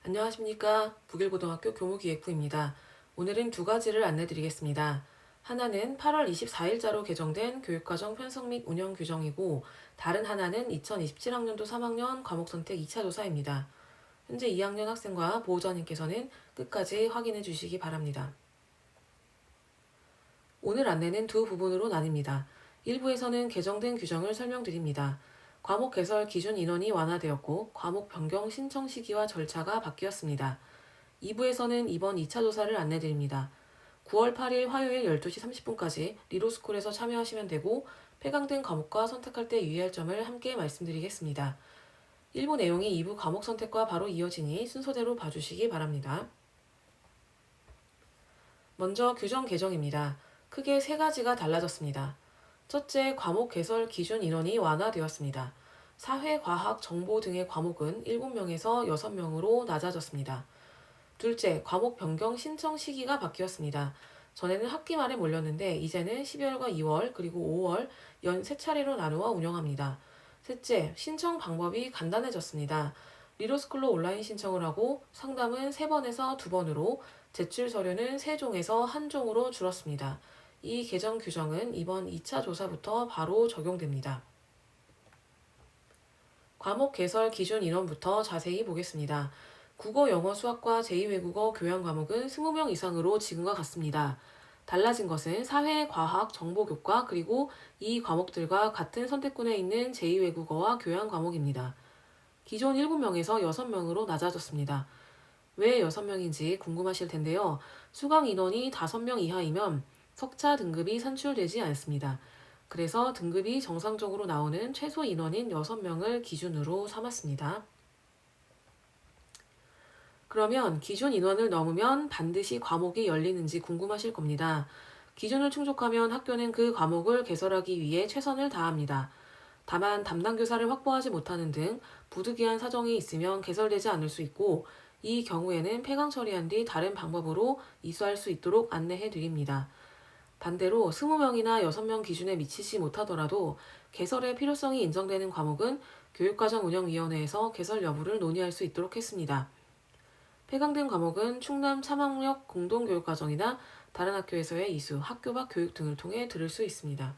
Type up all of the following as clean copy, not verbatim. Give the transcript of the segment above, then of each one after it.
안녕하십니까. 북일고등학교 교무기획부입니다. 오늘은 두 가지를 안내드리겠습니다. 하나는 8월 24일자로 개정된 교육과정 편성 및 운영 규정이고, 다른 하나는 2027학년도 3학년 과목선택 2차 조사입니다. 현재 2학년 학생과 보호자님께서는 끝까지 확인해 주시기 바랍니다. 오늘 안내는 두 부분으로 나뉩니다. 1부에서는 개정된 규정을 설명드립니다. 과목 개설 기준 인원이 완화되었고, 과목 변경 신청 시기와 절차가 바뀌었습니다. 2부에서는 이번 2차 조사를 안내드립니다. 9월 8일 화요일 12시 30분까지 리로스쿨에서 참여하시면 되고, 폐강된 과목과 선택할 때 유의할 점을 함께 말씀드리겠습니다. 1부 내용이 2부 과목 선택과 바로 이어지니 순서대로 봐주시기 바랍니다. 먼저 규정 개정입니다. 크게 세 가지가 달라졌습니다. 첫째, 과목 개설 기준 인원이 완화되었습니다. 사회, 과학, 정보 등의 과목은 7명에서 6명으로 낮아졌습니다. 둘째, 과목 변경 신청 시기가 바뀌었습니다. 전에는 학기 말에 몰렸는데 이제는 12월과 2월 그리고 5월 연 3차례로 나누어 운영합니다. 셋째, 신청 방법이 간단해졌습니다. 리로스쿨로 온라인 신청을 하고 상담은 3번에서 2번으로 제출 서류는 3종에서 1종으로 줄었습니다. 이 개정 규정은 이번 2차 조사부터 바로 적용됩니다. 과목 개설 기준 인원부터 자세히 보겠습니다. 국어, 영어, 수학과 제2외국어 교양 과목은 20명 이상으로 지금과 같습니다. 달라진 것은 사회, 과학, 정보교과 그리고 이 과목들과 같은 선택군에 있는 제2외국어와 교양 과목입니다. 기존 7명에서 6명으로 낮아졌습니다. 왜 6명인지 궁금하실 텐데요. 수강 인원이 5명 이하이면 석차 등급이 산출되지 않습니다. 그래서 등급이 정상적으로 나오는 최소 인원인 6명을 기준으로 삼았습니다. 그러면 기준 인원을 넘으면 반드시 과목이 열리는지 궁금하실 겁니다. 기준을 충족하면 학교는 그 과목을 개설하기 위해 최선을 다합니다. 다만 담당 교사를 확보하지 못하는 등 부득이한 사정이 있으면 개설되지 않을 수 있고, 이 경우에는 폐강 처리한 뒤 다른 방법으로 이수할 수 있도록 안내해 드립니다. 반대로 20명이나 6명 기준에 미치지 못하더라도 개설의 필요성이 인정되는 과목은 교육과정운영위원회에서 개설 여부를 논의할 수 있도록 했습니다. 폐강된 과목은 충남 참학역 공동교육과정이나 다른 학교에서의 이수, 학교 밖 교육 등을 통해 들을 수 있습니다.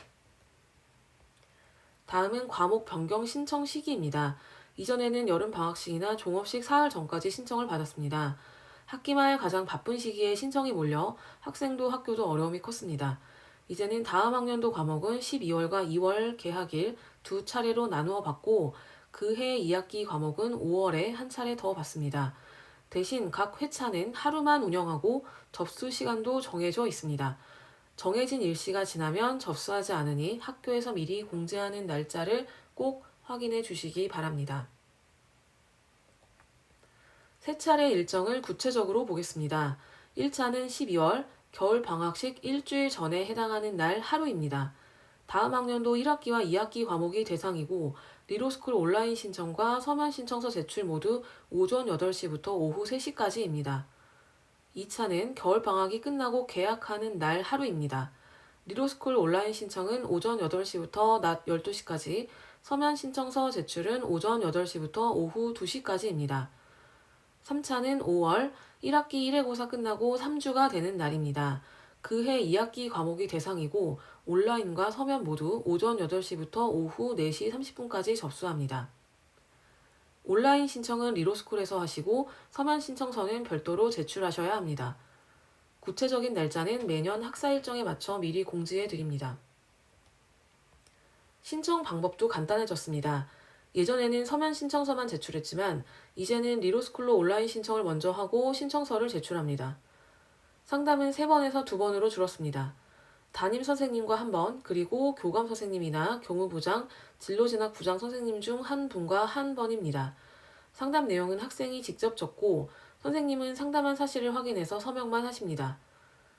다음은 과목 변경 신청 시기입니다. 이전에는 여름방학식이나 종업식 사흘 전까지 신청을 받았습니다. 학기 말 가장 바쁜 시기에 신청이 몰려 학생도 학교도 어려움이 컸습니다. 이제는 다음 학년도 과목은 12월과 2월 개학일 두 차례로 나누어 받고, 그해 2학기 과목은 5월에 한 차례 더 받습니다. 대신 각 회차는 하루만 운영하고 접수 시간도 정해져 있습니다. 정해진 일시가 지나면 접수하지 않으니 학교에서 미리 공지하는 날짜를 꼭 확인해 주시기 바랍니다. 세 차례 일정을 구체적으로 보겠습니다. 1차는 12월 겨울 방학식 일주일 전에 해당하는 날 하루입니다. 다음 학년도 1학기와 2학기 과목이 대상이고, 리로스쿨 온라인 신청과 서면 신청서 제출 모두 오전 8시부터 오후 3시까지입니다. 2차는 겨울방학이 끝나고 개학하는 날 하루입니다. 리로스쿨 온라인 신청은 오전 8시부터 낮 12시까지, 서면 신청서 제출은 오전 8시부터 오후 2시까지입니다. 3차는 5월 1학기 1회고사 끝나고 3주가 되는 날입니다. 그해 2학기 과목이 대상이고, 온라인과 서면 모두 오전 8시부터 오후 4시 30분까지 접수합니다. 온라인 신청은 리로스쿨에서 하시고 서면 신청서는 별도로 제출하셔야 합니다. 구체적인 날짜는 매년 학사 일정에 맞춰 미리 공지해 드립니다. 신청 방법도 간단해졌습니다. 예전에는 서면 신청서만 제출했지만 이제는 리로스쿨로 온라인 신청을 먼저 하고 신청서를 제출합니다. 상담은 3번에서 2번으로 줄었습니다. 담임 선생님과 1번, 그리고 교감 선생님이나 교무부장, 진로진학부장 선생님 중 한 분과 1번입니다. 상담 내용은 학생이 직접 적고 선생님은 상담한 사실을 확인해서 서명만 하십니다.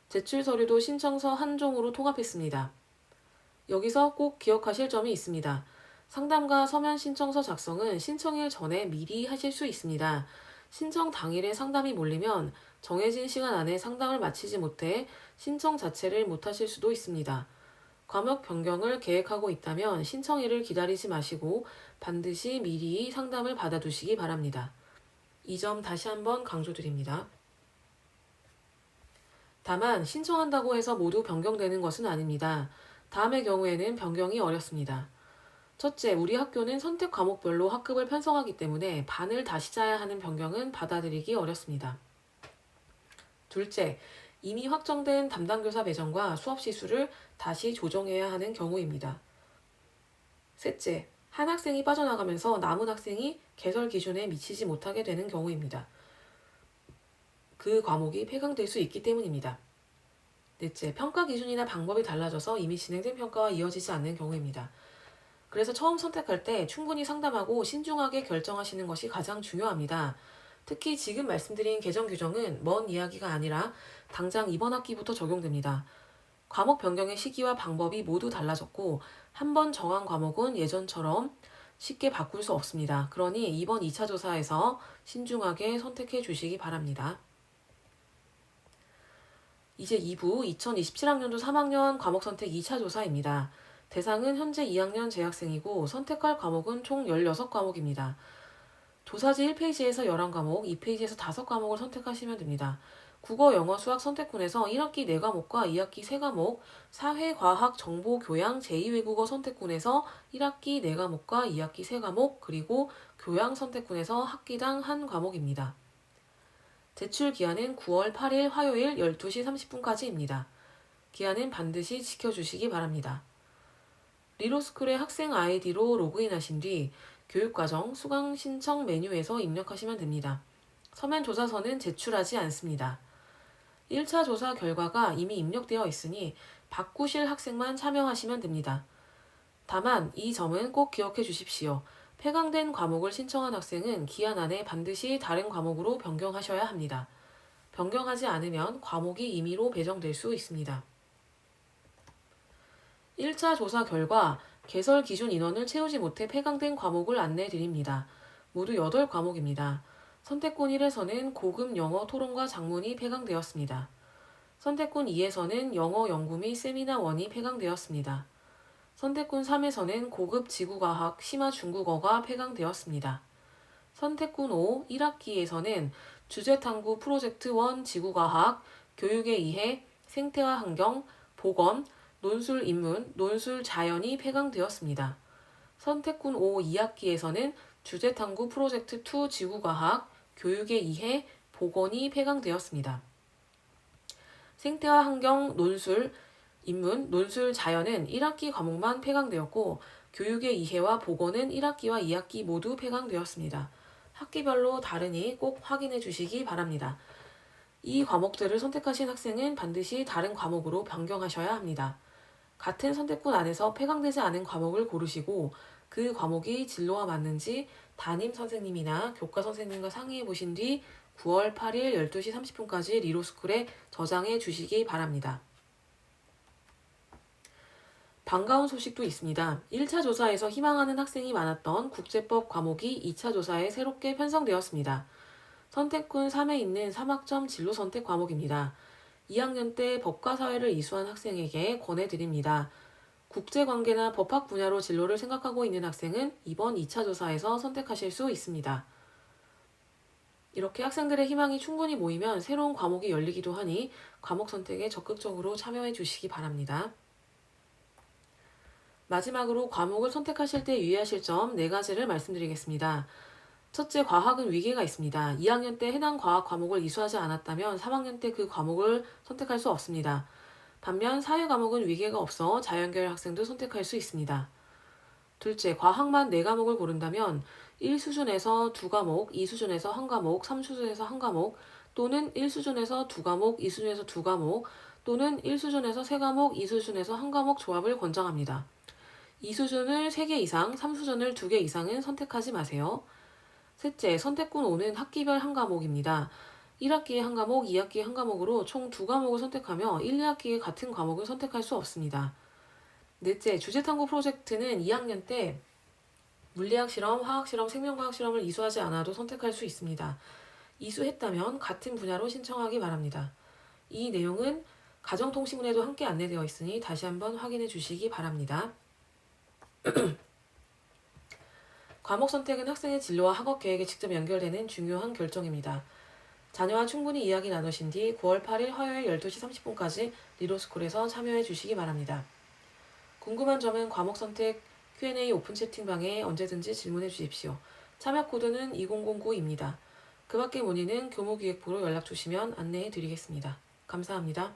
제출 서류도 신청서 한 종으로 통합했습니다. 여기서 꼭 기억하실 점이 있습니다. 상담과 서면 신청서 작성은 신청일 전에 미리 하실 수 있습니다. 신청 당일에 상담이 몰리면 정해진 시간 안에 상담을 마치지 못해 신청 자체를 못하실 수도 있습니다. 과목 변경을 계획하고 있다면 신청일을 기다리지 마시고 반드시 미리 상담을 받아두시기 바랍니다. 이 점 다시 한번 강조드립니다. 다만 신청한다고 해서 모두 변경되는 것은 아닙니다. 다음의 경우에는 변경이 어렵습니다. 첫째, 우리 학교는 선택 과목별로 학급을 편성하기 때문에 반을 다시 짜야 하는 변경은 받아들이기 어렵습니다. 둘째, 이미 확정된 담당교사 배정과 수업 시수를 다시 조정해야 하는 경우입니다. 셋째, 한 학생이 빠져나가면서 남은 학생이 개설 기준에 미치지 못하게 되는 경우입니다. 그 과목이 폐강될 수 있기 때문입니다. 넷째, 평가 기준이나 방법이 달라져서 이미 진행된 평가와 이어지지 않는 경우입니다. 그래서 처음 선택할 때 충분히 상담하고 신중하게 결정하시는 것이 가장 중요합니다. 특히 지금 말씀드린 개정 규정은 먼 이야기가 아니라 당장 이번 학기부터 적용됩니다. 과목 변경의 시기와 방법이 모두 달라졌고 한 번 정한 과목은 예전처럼 쉽게 바꿀 수 없습니다. 그러니 이번 2차 조사에서 신중하게 선택해 주시기 바랍니다. 이제 2부 2027학년도 3학년 과목선택 2차 조사입니다. 대상은 현재 2학년 재학생이고 선택할 과목은 총 16과목입니다. 조사지 1페이지에서 11과목, 2페이지에서 5과목을 선택하시면 됩니다. 국어, 영어, 수학 선택군에서 1학기 4과목과 2학기 3과목, 사회, 과학, 정보, 교양, 제2외국어 선택군에서 1학기 4과목과 2학기 3과목, 그리고 교양 선택군에서 학기당 1과목입니다. 제출 기한은 9월 8일 화요일 12시 30분까지입니다. 기한은 반드시 지켜주시기 바랍니다. 리로스쿨의 학생 아이디로 로그인하신 뒤 교육과정 수강 신청 메뉴에서 입력하시면 됩니다. 서면 조사서는 제출하지 않습니다. 1차 조사 결과가 이미 입력되어 있으니 바꾸실 학생만 참여하시면 됩니다. 다만 이 점은 꼭 기억해 주십시오. 폐강된 과목을 신청한 학생은 기한 안에 반드시 다른 과목으로 변경하셔야 합니다. 변경하지 않으면 과목이 임의로 배정될 수 있습니다. 1차 조사 결과 개설 기준 인원을 채우지 못해 폐강된 과목을 안내해 드립니다. 모두 8과목입니다. 선택군 1에서는 고급 영어 토론과 작문이 폐강되었습니다. 선택군 2에서는 영어 연구 및 세미나 1이 폐강되었습니다. 선택군 3에서는 고급 지구과학 심화 중국어가 폐강되었습니다. 선택군 5 1학기에서는 주제탐구 프로젝트 1 지구과학, 교육의 이해, 생태와 환경, 보건, 논술 인문, 논술 자연이 폐강되었습니다. 선택군 5 2학기에서는 주제탐구 프로젝트 2 지구과학, 교육의 이해, 보건이 폐강되었습니다. 생태와 환경, 논술, 인문, 논술 자연은 1학기 과목만 폐강되었고 교육의 이해와 보건은 1학기와 2학기 모두 폐강되었습니다. 학기별로 다르니 꼭 확인해 주시기 바랍니다. 이 과목들을 선택하신 학생은 반드시 다른 과목으로 변경하셔야 합니다. 같은 선택군 안에서 폐강되지 않은 과목을 고르시고 그 과목이 진로와 맞는지 담임 선생님이나 교과 선생님과 상의해 보신 뒤 9월 8일 12시 30분까지 리로스쿨에 저장해 주시기 바랍니다. 반가운 소식도 있습니다. 1차 조사에서 희망하는 학생이 많았던 국제법 과목이 2차 조사에 새롭게 편성되었습니다. 선택군 3에 있는 3학점 진로 선택 과목입니다. 2학년 때 법과 사회를 이수한 학생에게 권해드립니다. 국제관계나 법학 분야로 진로를 생각하고 있는 학생은 이번 2차 조사에서 선택하실 수 있습니다. 이렇게 학생들의 희망이 충분히 모이면 새로운 과목이 열리기도 하니 과목 선택에 적극적으로 참여해 주시기 바랍니다. 마지막으로 과목을 선택하실 때 유의하실 점 4가지를 말씀드리겠습니다. 첫째, 과학은 위계가 있습니다. 2학년 때 해당 과학 과목을 이수하지 않았다면 3학년 때 그 과목을 선택할 수 없습니다. 반면 사회 과목은 위계가 없어 자연계열 학생도 선택할 수 있습니다. 둘째, 과학만 4과목을 고른다면 1수준에서 2과목, 2수준에서 1과목, 3수준에서 1과목, 또는 1수준에서 2과목, 2수준에서 2과목, 또는 1수준에서 3과목, 2수준에서 1과목 조합을 권장합니다. 2수준을 3개 이상, 3수준을 2개 이상은 선택하지 마세요. 셋째, 선택군 5는 학기별 1과목입니다. 1학기에 1과목, 2학기에 1과목으로 총 2과목을 선택하며 1, 2학기에 같은 과목을 선택할 수 없습니다. 넷째, 주제탐구 프로젝트는 2학년 때 물리학 실험, 화학 실험, 생명과학 실험을 이수하지 않아도 선택할 수 있습니다. 이수했다면 같은 분야로 신청하기 바랍니다. 이 내용은 가정통신문에도 함께 안내되어 있으니 다시 한번 확인해 주시기 바랍니다. 과목 선택은 학생의 진로와 학업 계획에 직접 연결되는 중요한 결정입니다. 자녀와 충분히 이야기 나누신 뒤 9월 8일 화요일 12시 30분까지 리로스쿨에서 참여해 주시기 바랍니다. 궁금한 점은 과목 선택 Q&A 오픈 채팅방에 언제든지 질문해 주십시오. 참여 코드는 2009입니다. 그 밖의 문의는 교무기획부로 연락 주시면 안내해 드리겠습니다. 감사합니다.